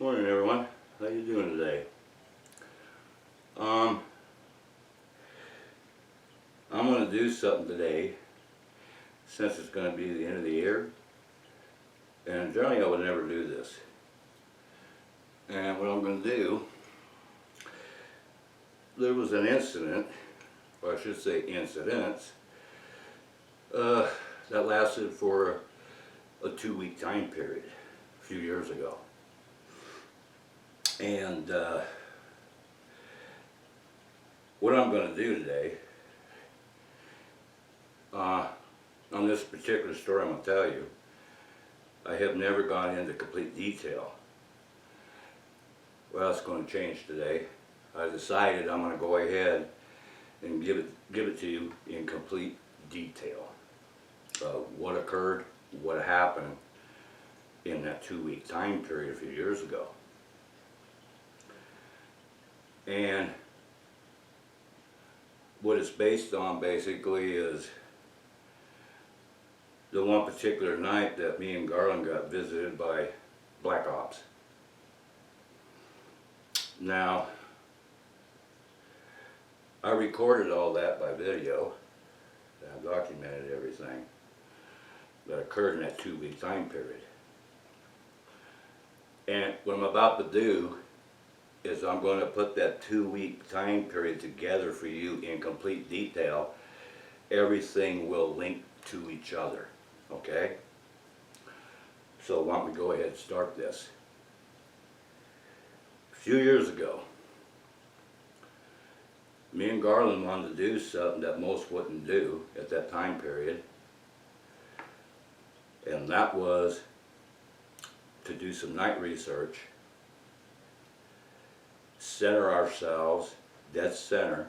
Morning everyone, how you doing today? I'm going to do something today since it's going to be the end of the year, and generally I would never do this. And what I'm going to do, there was an incident, or I should say incidents, that lasted for a 2-week time period a few years ago. And what I'm going to do today, on this particular story I'm going to tell you, I have never gone into complete detail. Well, it's going to change today. I decided I'm going to go ahead and give it to you in complete detail. What occurred, what happened in that 2-week time period a few years ago. And what it's based on basically is the one particular night that me and Garland got visited by Black Ops. Now, I recorded all that by video. I documented everything that occurred in that 2-week time period. And what I'm about to do is I'm going to put that 2-week time period together for you in complete detail. Everything will link to each other, okay? So why don't we go ahead and start this. A few years ago, me and Garland wanted to do something that most wouldn't do at that time period, and that was to do some night research, center ourselves dead center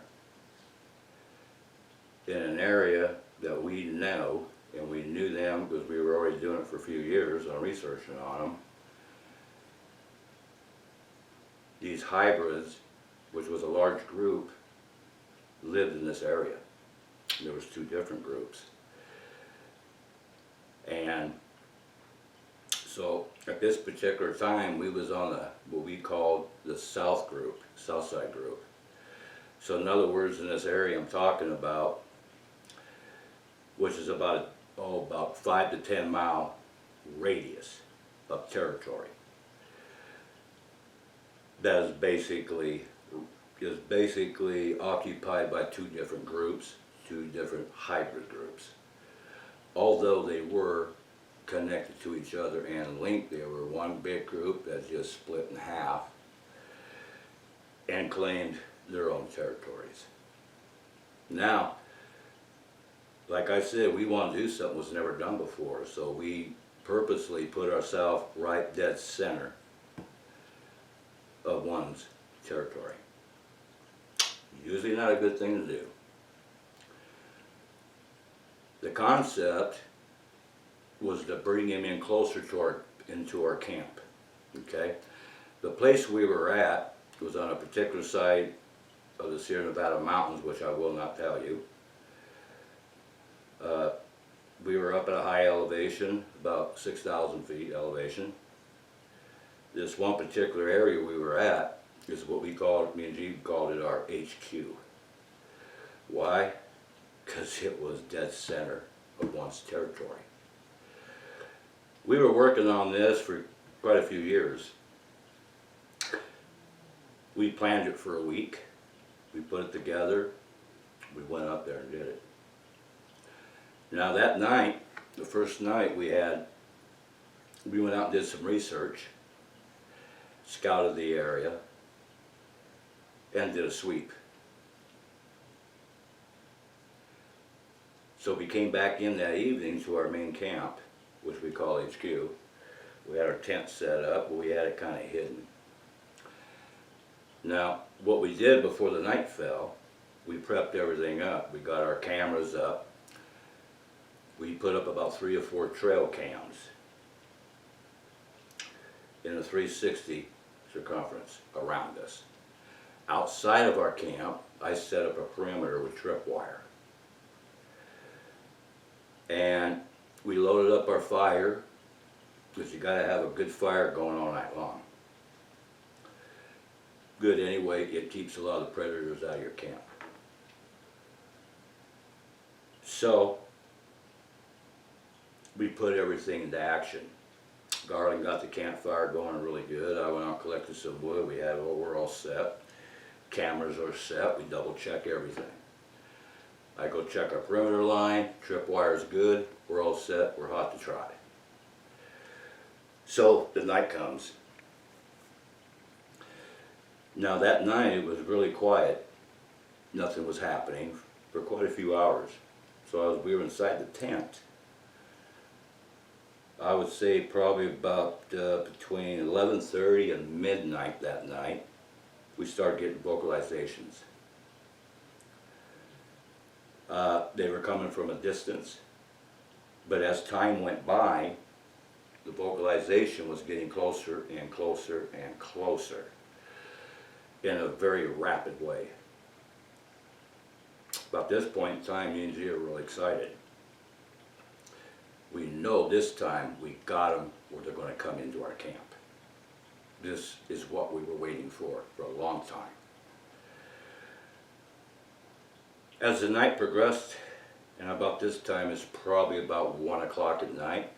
in an area that we know, and we knew them because we were already doing it for a few years on researching on them. These hybrids, which was a large group, lived in this area. There was 2 different groups. And so at this particular time, we was on what we called the South group, South Side group. So in other words, in this area I'm talking about, which is about 5 to 10 mile radius of territory, that is basically occupied by 2 different groups, 2 different hybrid groups. Although they were connected to each other and linked, they were one big group that just split in half and claimed their own territories. Now, like I said, we want to do something that was never done before, so we purposely put ourselves right dead center of one's territory. Usually not a good thing to do. The concept was to bring him in closer to into our camp. Okay, the place we were at was on a particular side of the Sierra Nevada mountains, which I will not tell you. We were up at a high elevation, about 6,000 feet elevation. This one particular area we were at is what we called, me and G called it our HQ. Why? Because it was dead center of one's territory. We were working on this for quite a few years. We planned it for a week. We put it together. We went up there and did it. Now that night, the first night we went out and did some research, scouted the area, and did a sweep. So we came back in that evening to our main camp, which we call HQ. We had our tent set up, but we had it kind of hidden. Now, what we did before the night fell, we prepped everything up. We got our cameras up. We put up about 3 or 4 trail cams in a 360 circumference around us. Outside of our camp, I set up a perimeter with tripwire. And we loaded up our fire, because you got to have a good fire going all night long. good anyway. It keeps a lot of the predators out of your camp. So we put everything into action. Garland got the campfire going really good. I went out and collected some wood. We're all set. Cameras are set. We double check everything. I go check our perimeter line. Tripwire's good. We're all set. We're hot to try. So the night comes. Now that night it was really quiet. Nothing was happening for quite a few hours. So we were inside the tent. I would say probably about between 11:30 and midnight that night, we started getting vocalizations. They were coming from a distance, but as time went by, the vocalization was getting closer and closer and closer in a very rapid way. About this point in time, me and G are really excited. We know this time we got them or they're going to come into our camp. This is what we were waiting for a long time. As the night progressed, and about this time it's probably about 1 o'clock at night,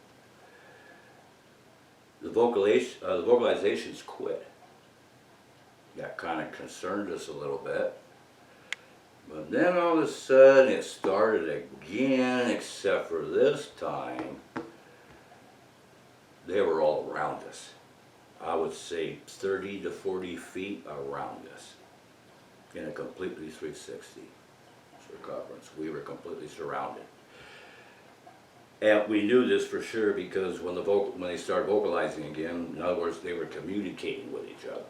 the vocalizations quit. That kind of concerned us a little bit. But then all of a sudden it started again, except for this time, they were all around us. I would say 30 to 40 feet around us in a completely 360 circumference. We were completely surrounded. And we knew this for sure because when they started vocalizing again, in other words, they were communicating with each other.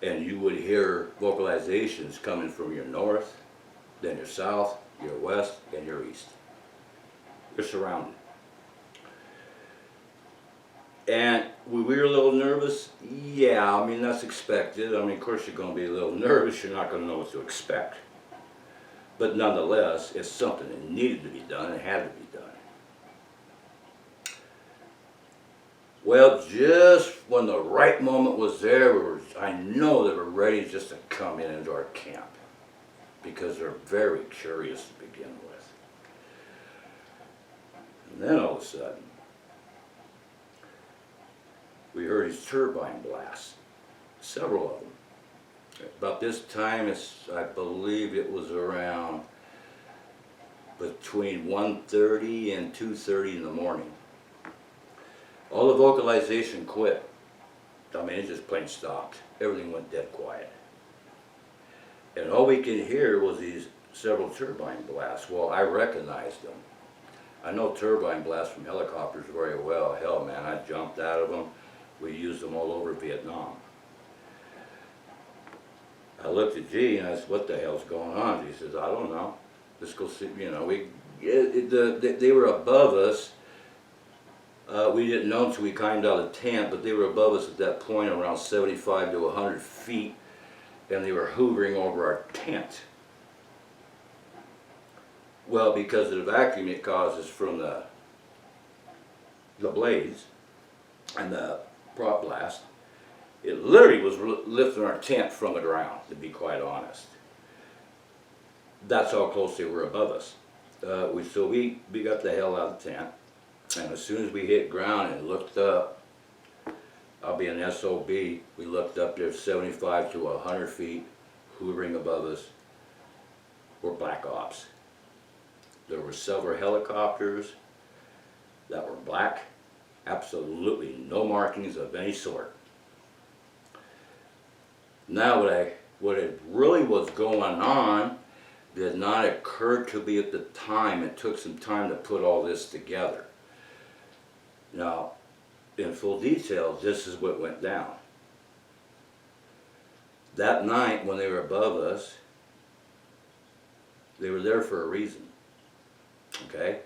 And you would hear vocalizations coming from your north, then your south, your west, and your east. You're surrounded. And we were a little nervous. Yeah, I mean, that's expected. I mean, of course you're going to be a little nervous. You're not going to know what to expect. But nonetheless, it's something that needed to be done. It had to be done. Well, just when the right moment was there, I know they were ready just to come into our camp because they're very curious to begin with. And then all of a sudden, we heard these turbine blasts, several of them. About this time, I believe it was around between 1:30 and 2:30 in the morning. All the vocalization quit. I mean, it just plain stopped. Everything went dead quiet. And all we could hear was these several turbine blasts. Well, I recognized them. I know turbine blasts from helicopters very well. Hell, man, I jumped out of them. We used them all over Vietnam. I looked at G and I said, what the hell's going on? He says, I don't know. Let's go see, you know, they were above us. We didn't know until we climbed out of the tent, but they were above us at that point around 75 to 100 feet, and they were hovering over our tent. Well, because of the vacuum it causes from the blades and the prop blast, it literally was lifting our tent from the ground, to be quite honest. That's how close they were above us. So we got the hell out of the tent, and as soon as we hit ground and looked up, I'll be an SOB, we looked up there 75 to 100 feet, hovering above us, were Black Ops. There were several helicopters that were black, absolutely no markings of any sort. Now what it really was going on did not occur to me at the time. It took some time to put all this together. Now, in full detail, this is what went down. That night when they were above us, they were there for a reason, okay?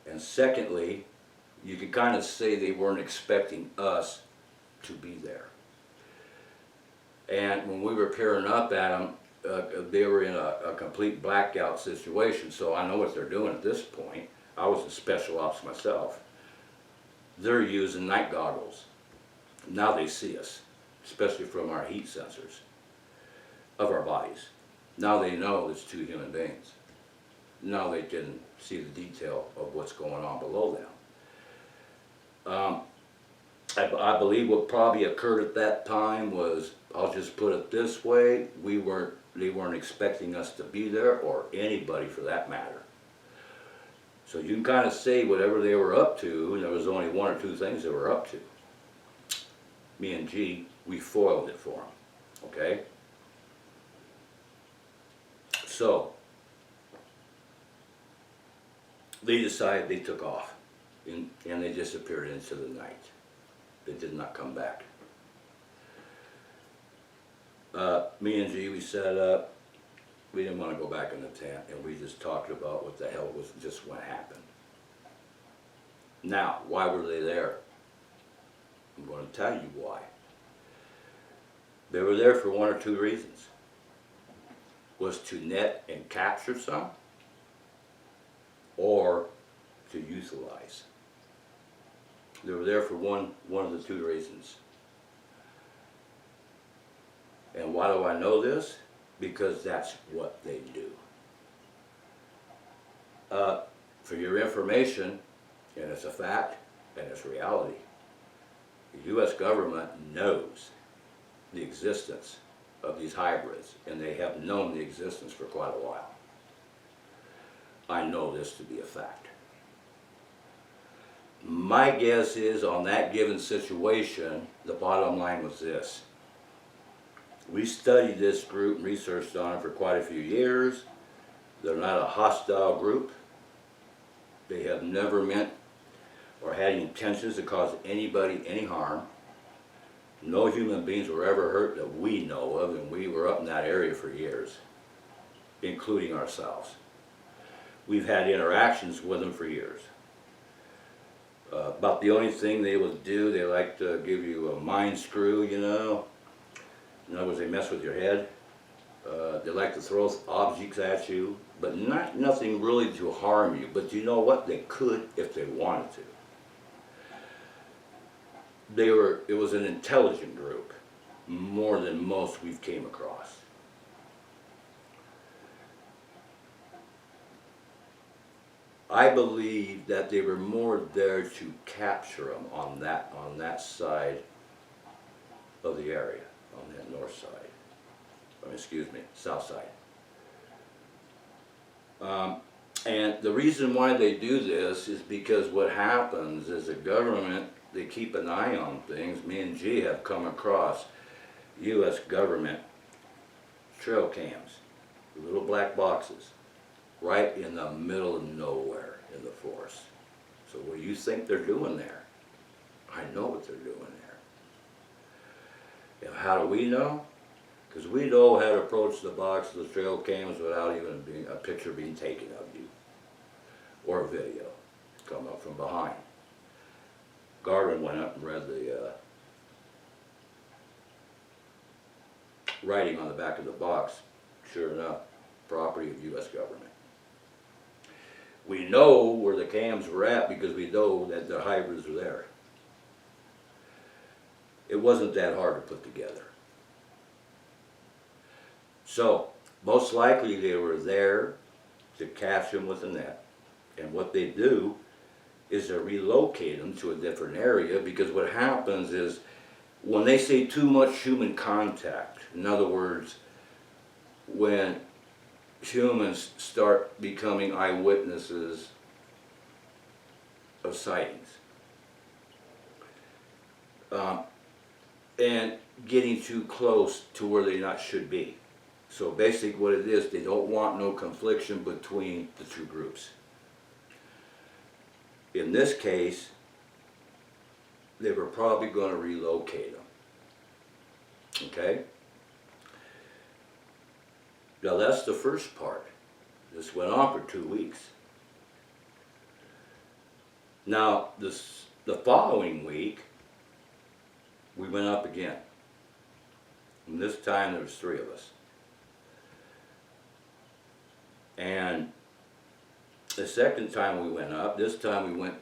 And secondly, you could kind of say they weren't expecting us to be there. And when we were peering up at them, they were in a complete blackout situation, so I know what they're doing at this point. I was in special ops myself. They're using night goggles. Now they see us. especially from our heat sensors of our bodies. Now they know it's two human beings. Now they can see the detail of what's going on below them. I believe what probably occurred at that time was, I'll just put it this way, they weren't expecting us to be there, or anybody for that matter. So you can kind of say whatever they were up to, and there was only one or two things they were up to. Me and G, we foiled it for them, okay? So, they decided they took off, and they disappeared into the night. They did not come back. Me and G, we set up. We didn't want to go back in the tent, and we just talked about what the hell was just what happened. Now, why were they there? I'm going to tell you why. They were there for one or two reasons. Was to net and capture some, or to utilize. They were there for one of the two reasons. And why do I know this? Because that's what they do. For your information, and it's a fact, and it's reality, the U.S. government knows the existence of these hybrids, and they have known the existence for quite a while. I know this to be a fact. My guess is, on that given situation, the bottom line was this. We studied this group and researched on it for quite a few years. They're not a hostile group. They have never meant or had intentions to cause anybody any harm. No human beings were ever hurt that we know of, and we were up in that area for years, including ourselves. We've had interactions with them for years. About the only thing they would do, they like to give you a mind screw, you know. In other words, they mess with your head. They like to throw objects at you, but nothing really to harm you. But you know what? They could if they wanted to. It was an intelligent group, more than most we've came across. I believe that they were more there to capture them on that side of the area, on that north side. South side. And the reason why they do this is because what happens is the government, they keep an eye on things. Me and G have come across U.S. government trail cams, little black boxes, right in the middle of nowhere in the forest. So what do you think they're doing there? I know what they're doing there. And how do we know? Because we know how to approach the box, the trail cams, without even a picture being taken of you, or a video come up from behind. Garvin went up and read the writing on the back of the box. Sure enough, property of U.S. government. We know where the cams were at because we know that the hybrids were there. It wasn't that hard to put together. So, most likely they were there to catch them with a net. And what they do is to relocate them to a different area, because what happens is when they say too much human contact, in other words, when humans start becoming eyewitnesses of sightings, and getting too close to where they not should be. So basically what it is, they don't want no confliction between the two groups. In this case, they were probably going to relocate them. Okay? Now that's the first part. This went on for 2 weeks. Now the following week, we went up again. And this time there was 3 of us. And the second time we went up, this time we went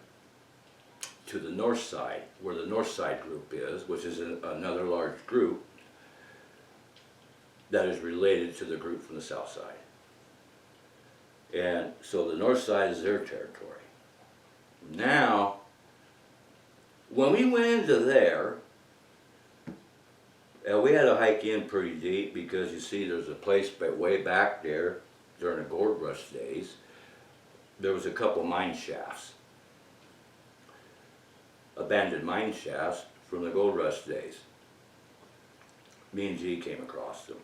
to the north side, where the north side group is, which is another large group that is related to the group from the south side. And so the north side is their territory. Now, when we went into there, we had to hike in pretty deep because you see there's a place way back there during the gold rush days. There was a couple mine shafts, abandoned mine shafts from the gold rush days. Me and G came across them.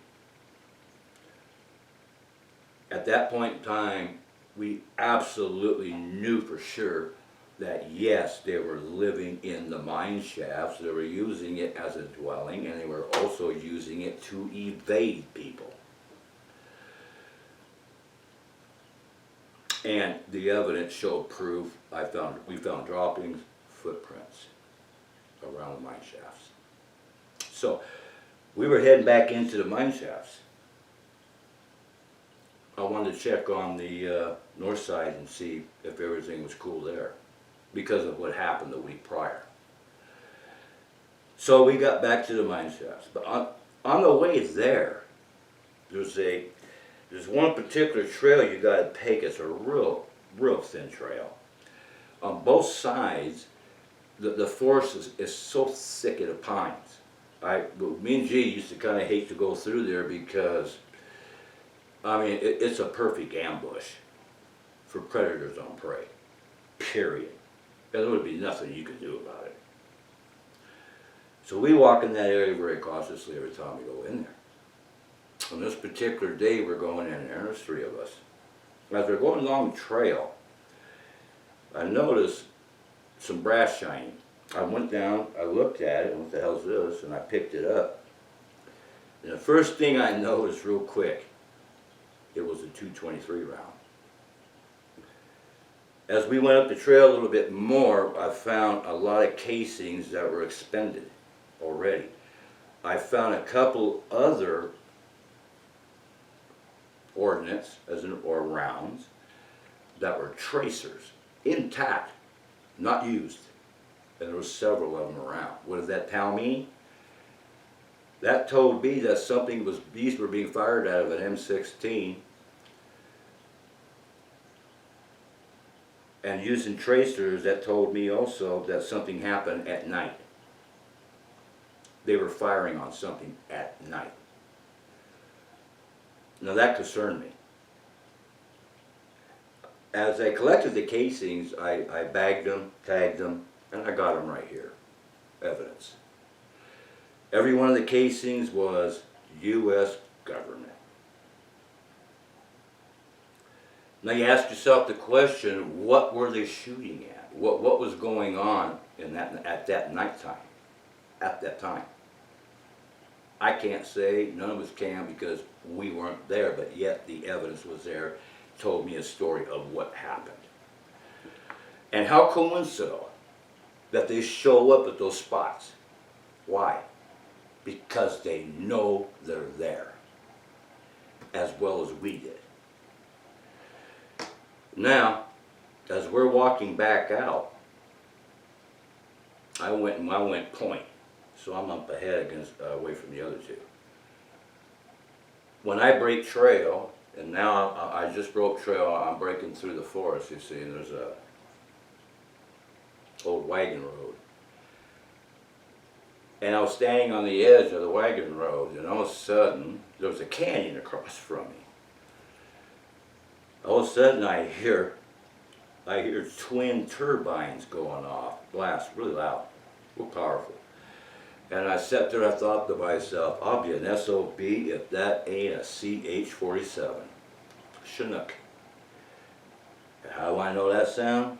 At that point in time, we absolutely knew for sure that yes, they were living in the mine shafts, they were using it as a dwelling, and they were also using it to evade people. And the evidence showed proof. We found droppings, footprints around the mine shafts. So we were heading back into the mine shafts. I wanted to check on the north side and see if everything was cool there, because of what happened the week prior. So we got back to the mine shafts. But on the way there, there's one particular trail you got to take. It's a real thin trail. On both sides, the forest is so thick of pines. Me and G used to kind of hate to go through there because, I mean, it's a perfect ambush for predators on prey, period. There would be nothing you could do about it. So we walk in that area very cautiously every time we go in there. On this particular day, we're going in there, and there's 3 of us. As we're going along the trail, I noticed some brass shining. I went down, I looked at it, and what the hell's this? And I picked it up. And the first thing I noticed real quick, it was a .223 round. As we went up the trail a little bit more, I found a lot of casings that were expended already. I found a couple other ordnance, or rounds, that were tracers, intact, not used. And there were several of them around. What does that tell me? That told me that these were being fired out of an M16, and using tracers, that told me also that something happened at night. They were firing on something at night. Now that concerned me. As I collected the casings, I bagged them, tagged them, and I got them right here, evidence. Every one of the casings was U.S. government. Now you ask yourself the question, what were they shooting at? What was going on at that nighttime, at that time? I can't say, none of us can because we weren't there, but yet the evidence was there, told me a story of what happened. And how coincidental that they show up at those spots. Why? Because they know they're there, as well as we did. Now, as we're walking back out, I went point, so I'm up ahead away from the other 2. When I break trail, and now I just broke trail, I'm breaking through the forest, you see, and there's a old wagon road. And I was standing on the edge of the wagon road, and all of a sudden, there was a canyon across from me. All of a sudden, I hear twin turbines going off, blast, really loud, real powerful. And I sat there, I thought to myself, I'll be an SOB if that ain't a CH-47, Chinook. And how do I know that sound?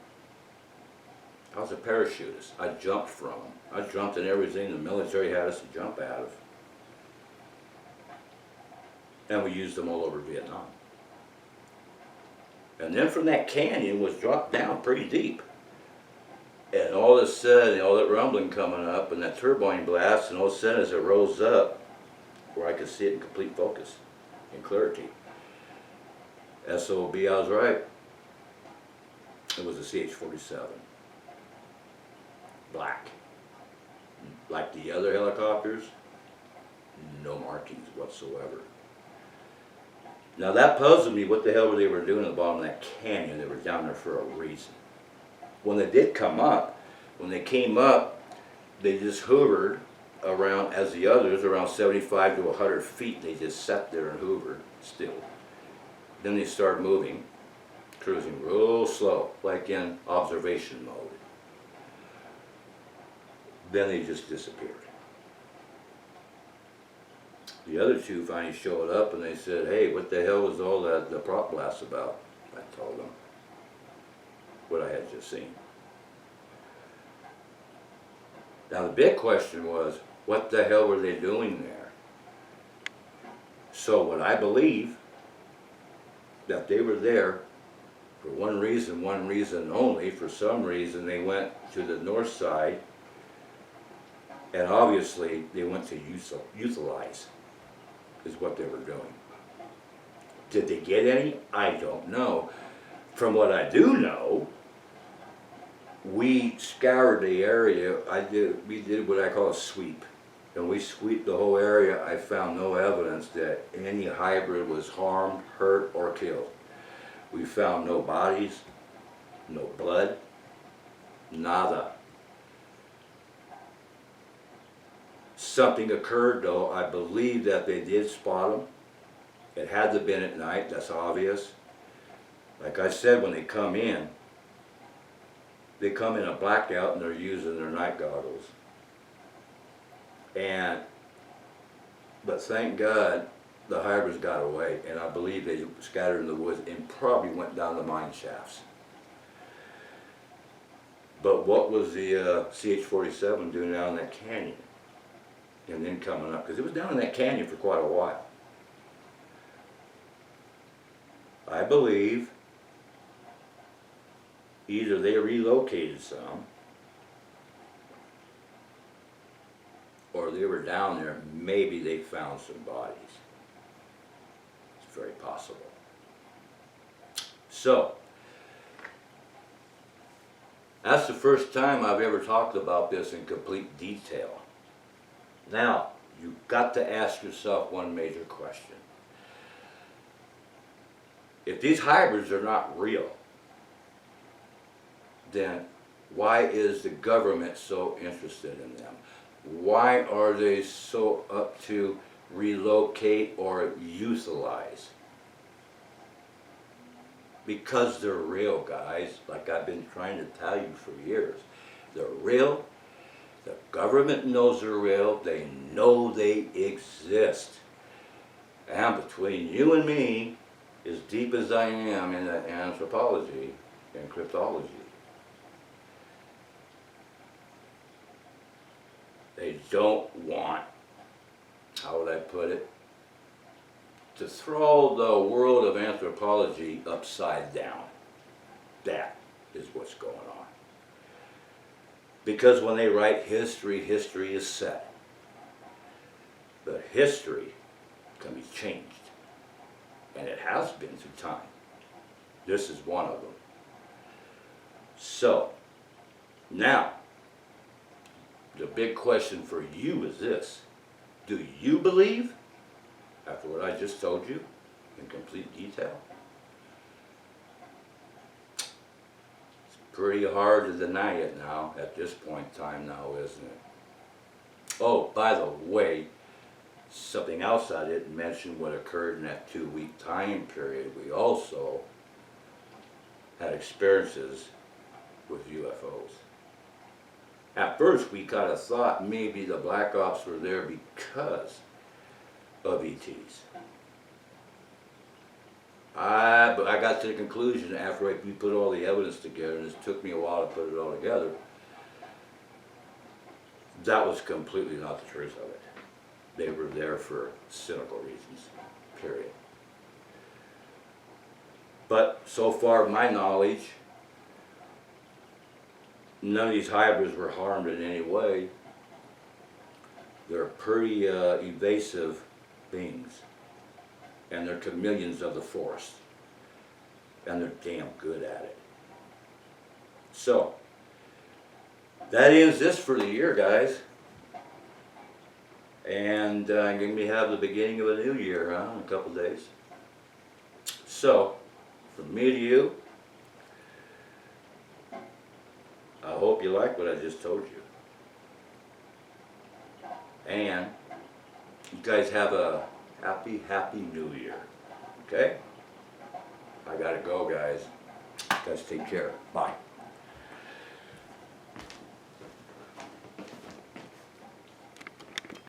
I was a parachutist. I jumped from them. I jumped in everything the military had us to jump out of. And we used them all over Vietnam. And then from that canyon was dropped down pretty deep. And all of a sudden, all that rumbling coming up and that turbine blast, and all of a sudden as it rose up, where I could see it in complete focus, in clarity. SOB, I was right. It was a CH-47. black. Like the other helicopters, no markings whatsoever. Now that puzzled me, what the hell were they doing at the bottom of that canyon? They were down there for a reason. When they did come up, when they came up, they just hovered around, as the others, around 75 to 100 feet. They just sat there and hovered still. Then they started moving, cruising real slow, like in observation mode. Then they just disappeared. The other two finally showed up and they said, hey, what the hell was all that, the prop blast about? I told them what I had just seen. Now the big question was, what the hell were they doing there? So what I believe, that they were there for one reason only. For some reason they went to the north side, and obviously they went to euthanize, is what they were doing. Did they get any? I don't know. From what I do know, we scoured the area. We did what I call a sweep. And we swept the whole area. I found no evidence that any hybrid was harmed, hurt, or killed. We found no bodies, no blood, nada. Something occurred though. I believe that they did spot them. It had to have been at night, that's obvious. Like I said, when they come in a blackout and they're using their night goggles. But thank God the hybrids got away, and I believe they scattered in the woods and probably went down the mine shafts. But what was the CH-47 doing down in that canyon? And then coming up, because it was down in that canyon for quite a while. I believe either they relocated some, or they were down there, maybe they found some bodies. It's very possible. So, that's the first time I've ever talked about this in complete detail. Now, you've got to ask yourself one major question. If these hybrids are not real, then why is the government so interested in them? Why are they so up to relocate or euthanize? Because they're real, guys, like I've been trying to tell you for years. They're real. The government knows they're real. They know they exist. And between you and me, as deep as I am in anthropology and cryptology, they don't want, how would I put it, to throw the world of anthropology upside down. That is what's going on. Because when they write history, history is set. But history can be changed. And it has been through time. This is one of them. So, now, the big question for you is this. Do you believe, after what I just told you, in complete detail? It's pretty hard to deny it now, at this point in time now, isn't it? Oh, by the way, something else I didn't mention, what occurred in that 2-week time period, we also had experiences with UFOs. At first we kind of thought maybe the Black Ops were there because of ETs. But I got to the conclusion after we put all the evidence together, and it took me a while to put it all together, that was completely not the truth of it. They were there for cynical reasons, period. But so far, my knowledge, none of these hybrids were harmed in any way. They're pretty evasive beings. And they're chameleons of the forest. And they're damn good at it. So, that ends this for the year, guys. And I'm going to have the beginning of a new year, in a couple days. So, from me to you, I hope you like what I just told you. And you guys have a happy, happy new year. Okay? I gotta go, guys. You guys take care. Bye.